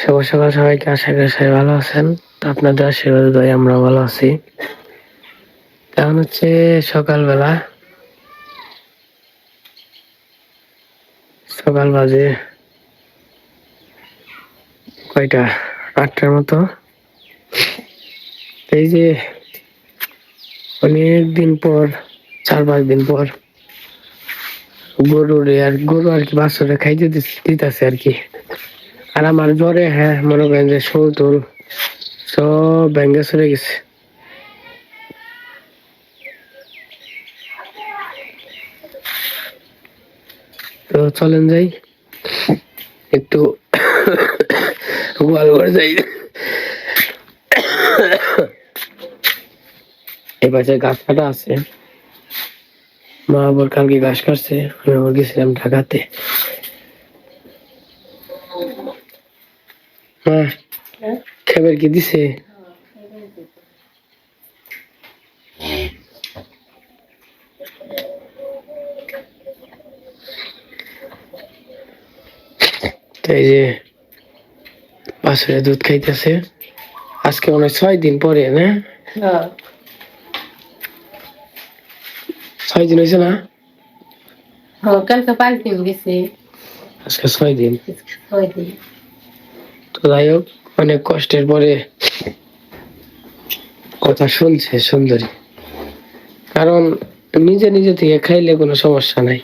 শুভ সকাল সবাইকে, আশা করি সবাই ভালো আছেন। তো আপনাদের আশীর্বাদ দয় আমরা ভালো আছি। কারণ হচ্ছে সকাল বাজে কয়টা, 8টার মতো। এই যে অনেকদিন পর, 4-5 দিন পর গরু আর কি বাছুরে খাইতে দিতেছে আর কি। আর আমার জ্বরে মনে করেন যে শোল টোল সব ভেঙে চলে গেছে। তো চলেন যাই একটু গোয়াল ঘর যাই। এই পাশে গাছ কাটা আছে, মা আবার কালকে ঘাস কাটছে, আমি আবার গেছিলাম ঢাকাতে। খাবার কি দিছে? এই যে বাছুরে দুধ খাইতেছে, আজকে মনে হয় 6 দিন পরে, না 6 দিন হয়েছে না? কালকে 5 দিন গেছে, আজকে 6 দিন। তো যাই হোক, অনেক কষ্টের পরে কথা শুনছে সুন্দরী। কারণ নিজে নিজে থেকে খাইলে কোনো সমস্যা নাই।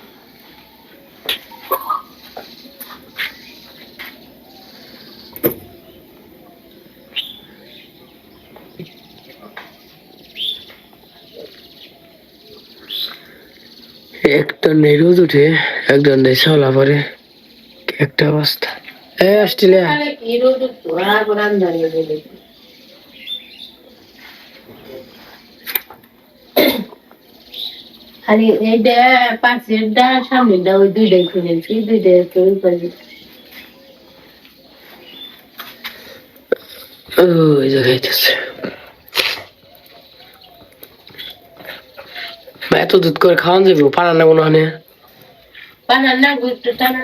একটা রোদ উঠে, একজন শ্যাওলা পরে, একটা অবস্থা। অস্ট্রেলিয়া খালি এইটা পাশেরটা সামনেটা ওই দুইটাই খুলেছি, দুইটাই তৈরি করি। ওই যে খাইতেছে। এত দুধ করে খাওয়ান যাবো, পারা না মনে হয়। পানা না গুড়টা টানা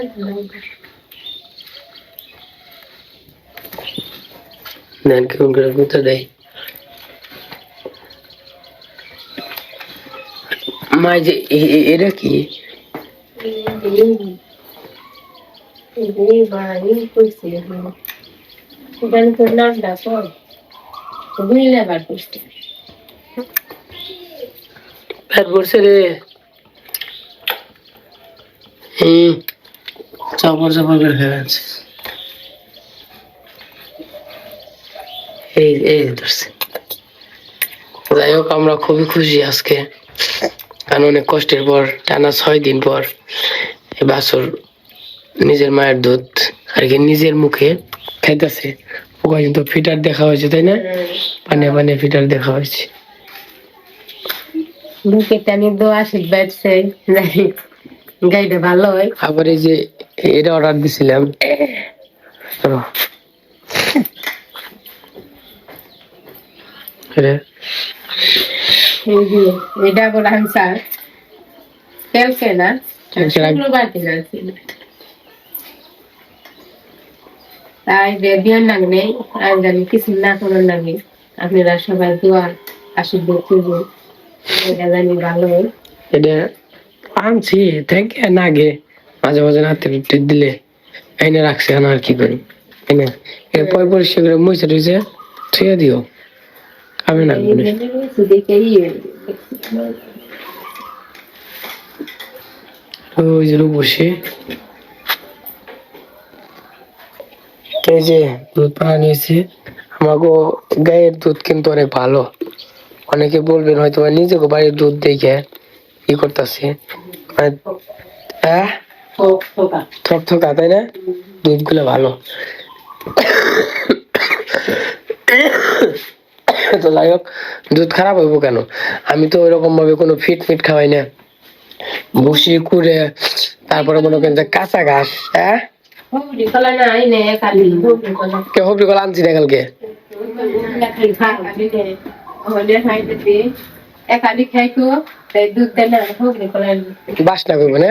দেন কেমন করে গুঁতে দেয়। মা যে এটা কি? নামটা পর বুঝলে বার করতে পেট ভরছে রে। চাপড় করে খেয়ে আছে। এই ধরছে। যাই হোক, আমরা খুবই খুশি আজকে, কারণ অনেক কষ্টের পর টানা 6 দিন পর এই বাছুর নিজের মায়ের দুধ আর কি নিজের মুখে খাইতেছে। ওকে কিন্তু ফিটার দেখা হয়েছে, তাই না? পানে ফিটার দেখা হয়েছে। বুকে টানি দোয়া আশীর্বাদ চাই, গাইটা ভালো হয়। আবার এই যে এটা অর্ডার দিছিলাম, এটা আবার আনসার কালকে না, শুক্রবার দিন আনছি। তাই বেবিয়ার নাগনে আর জানি কিছু না করার নাগে আপনারা সবাই দোয়া আশীর্বাদ করবেন, এটা জানি ভালো হয়। এটা আনছি থেকে না গে মাঝে মাঝে নাতে দিলে এনে রাখছে, আর কি করি এনে পয় পরিষ্কার করে মুছে টুছে ছুঁয়ে দিও, খাবে না। ওই যে বসে এই যে দুধ পাড়া নিয়েছি। আমাকে গায়ের দুধ কিন্তু অনেক ভালো। অনেকে বলবেন হয়তো নিজেকে বাড়ির দুধ দেখে ই করতেছে, থকথকা, তাই না? দুধ গুলো ভালো। তো যাই হোক, দুধ খারাপ হইব কেন? আমি তো ওইরকম ভাবে কোনো ফিট খাওয়াই না, ভুসি কুড়ে, তারপরে মনে করেন যে কাঁচা ঘাস। হবরি কলা আনছি না কালকে। বাসনা করবো না,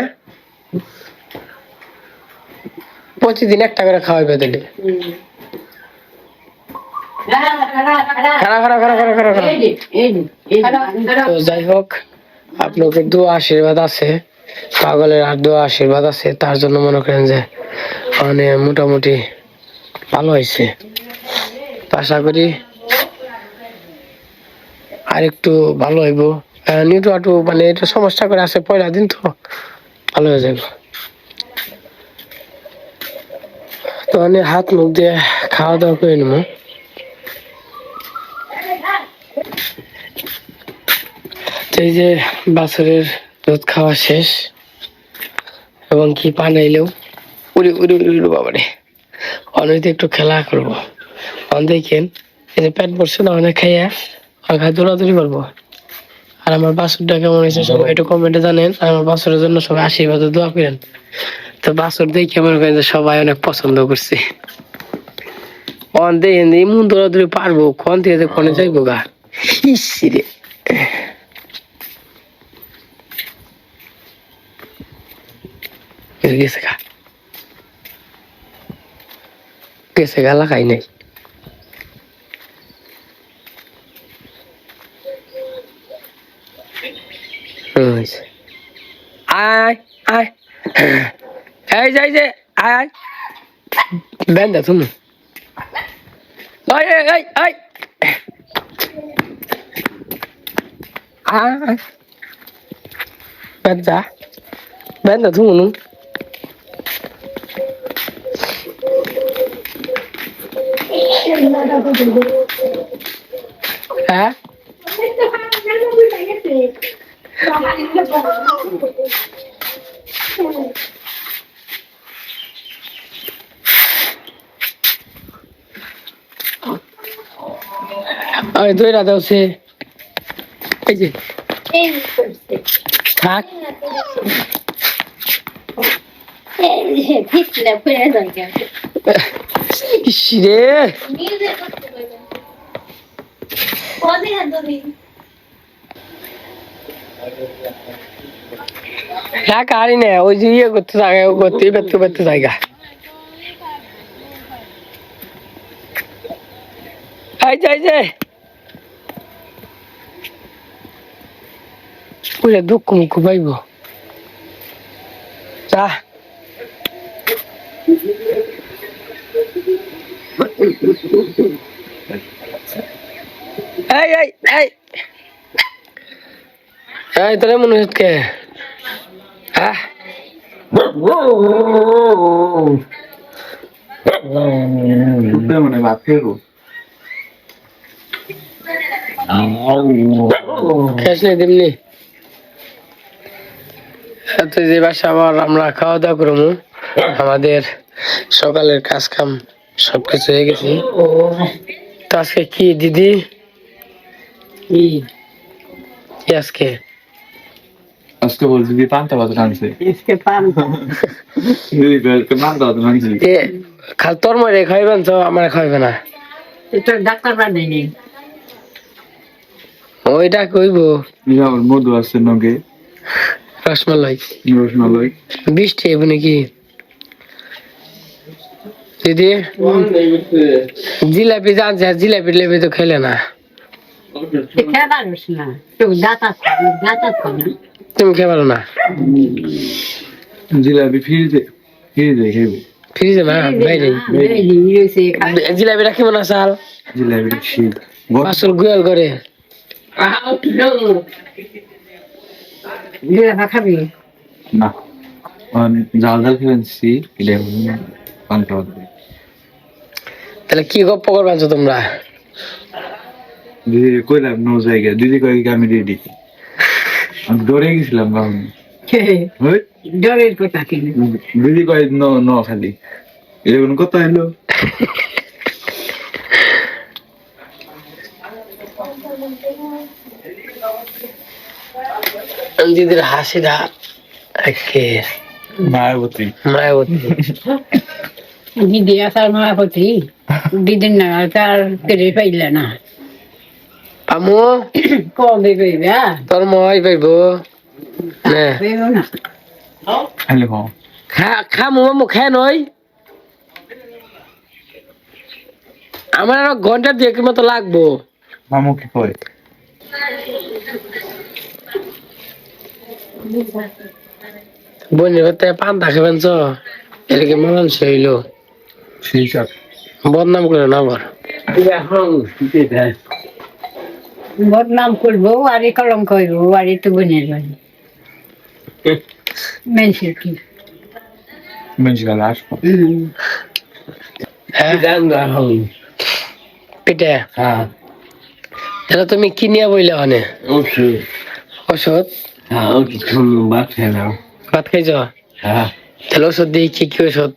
প্রতিদিন একটা করে খাওয়াইবে তাহলে। খারা খারা খারা খারা খারা খারা। তো যাই হোক, আপনাদের দোয়া আশীর্বাদ আছে, পাগলের আর দোয়া আশীর্বাদ আছে, তার জন্য মনে করেন যে মানে মোটামুটি ভালো হয়েছে। তো আশা করি আর একটু ভালো হইব। নিটু আটু মানে একটু সমস্যা করে আছে, পয়লা দিন তো ভালো হয়ে যাবে। তো আমি হাত মুখ দিয়ে খাওয়া দাওয়া করে নেবো। তো এই যে বাছরের দুধ খাওয়া শেষ, এবং কি বানাইলেও উড়ি উড়ি উড়ি উড়ি বাবারে, অনেক একটু খেলা করবো। দেখেন এই যে পেট ভরছে না, অনেক খাইয়া খাই দৌড়াদৌড়ি করবো। আর আমার বাছুরটা কেমন হয়েছে সবাই একটু কমেন্টে জানেন। আর আমার বাছুরের জন্য সবাই আশীর্বাদ দোয়া করেন। তো বাছুর দেখে মনে করেন যে সবাই অনেক পছন্দ করছে। দেখেন এমন দৌড়াদৌড়ি পারবো, কোন থেকে যে কোনে যাইবো গা। ইসিরে গেছে গা, গেছে গা, লাগাই নাই। আয় আয়, এই যে আয় আয়, বেন্দা তুমি আয় আয় আয় আয়, আয় বেন্দা বেন্দা তুমি হ্যাঁ। ওই দুই রাত আছে, এই যে থাক। ইসরে থাক, আরি না ওই যে ইয়ে করতে জায়গা করতে বেরতে বেরতে জায়গা। এই যে পুরে দুঃখ মুখ পাইব যা। এই এই এই এই তোরে মনে হচ্ছে কে? হ্যাঁ মানে ভাত খেয়ে খেস নেই তেমনি। তো যে বাসা আবার আমরা খাওয়া দাওয়া করবো, আমাদের সকালের কাজ কাম সবকিছু হয়ে গেছে। তো আজকে কি দিদি কি আজকে আজকে বলছি যে পান্তা ভাত রাঁধছে দিদি পান্তা ভাত রাঁধছে খাল তোর মরে খাইবেন তো আমার খাইবে না, ডাক্তার বানাইনি ওইটা কইব। মধু আছে নগে রসমালাই রসমালাই বৃষ্টি হবে নাকি দিদি? জিলাপি জানছে, জিলাপি লেপি তো খেলে না, তুমি খেয়ে পারো না। জিলাপি ফ্রিজে ফ্রিজে খেবে ফ্রিজে না বাইরে জিলাপি রাখিব না চাল, জিলাপি শীত আসল গুয়াল করে খাবি না জাল জাল খেয়েছি পান্তা ভাত। তাহলে কি গপ্প করবেন তোমরা? দিদি কইলাম নো জায়গা, দিদি কয় আমি রেডি, আমি ডরে গেছিলাম কারণ ডরের কথা কিনে দিদি কয় ন ন খালি এরকম কথা হইলো। দিদির হাসিটা একে মায়াবতী মায়াবতী। দিদি আসার মায়াপতি দিদির না তার কেড়ে পাইলে না পামু কবে পাইবা তোর মই পাইব না পাইব না খালি খাও খা খামু মুখে নই আমার আরো ঘন্টা দুয়েকের মতো লাগবো। মামু কি কয়? বোনের বাড়িতে পান্তা খাবেন তো এদিকে মানুষ হইলো সেই সব বদনাম করে না আবার। বদনাম করবো আর কলম করবো আর তো বোনের বাড়ি মানুষের কি মানুষ গেল আসবো। হ্যাঁ পিঠে এটা তুমি কি নিয়ে বইলে মানে ওষুধ ভাত খাইছ? তাহলে ওষুধ দিয়ে কি কি ওষুধ?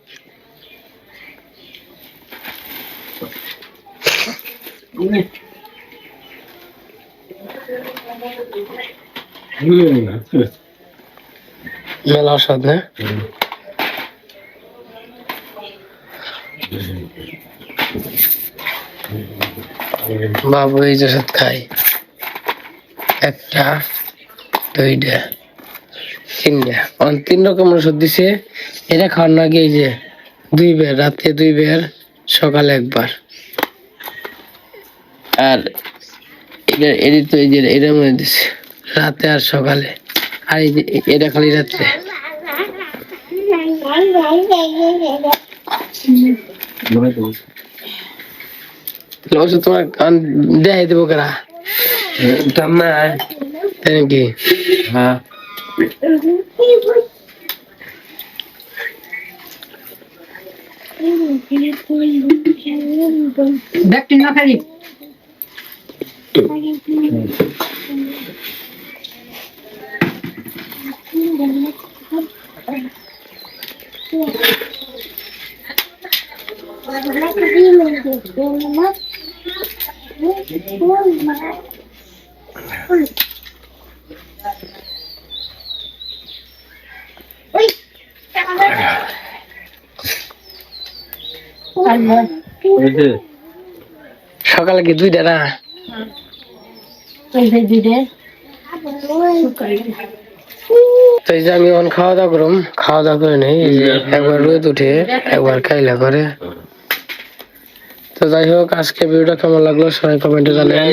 মেলা ওষুধ না? বাবু এই যে ওষুধ খাই, একটা দুইটা তিনটা, তিন রকম ওষুধ দিছে। এটা খাওয়ার আগে এই যে 2 বের, রাতে 2 বের, সকালে 1 বার। আর এটা এটি তো এই যে এটার মধ্যে দিছে রাতে আর সকালে, আর এই যে এটা খালি রাত্রে। তাহলে ওষুধ তোমার দেখাই দেবো কারা? তাই নাকি? দেখতে না খালি সকালে কি 2টা না? তো এই যে আমি এখন খাওয়া দাওয়া করুম, খাওয়া দাওয়া করে নেই। এই যে একবার রোদ উঠে একবার খাইলা করে। তো যাই হোক, আজকে ভিডিওটা কেমন লাগলো সবাই কমেন্টে জানাবেন।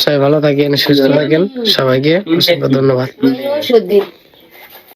সবাই ভালো থাকেন, সুস্থ থাকেন, সবাইকে অসংখ্য ধন্যবাদ।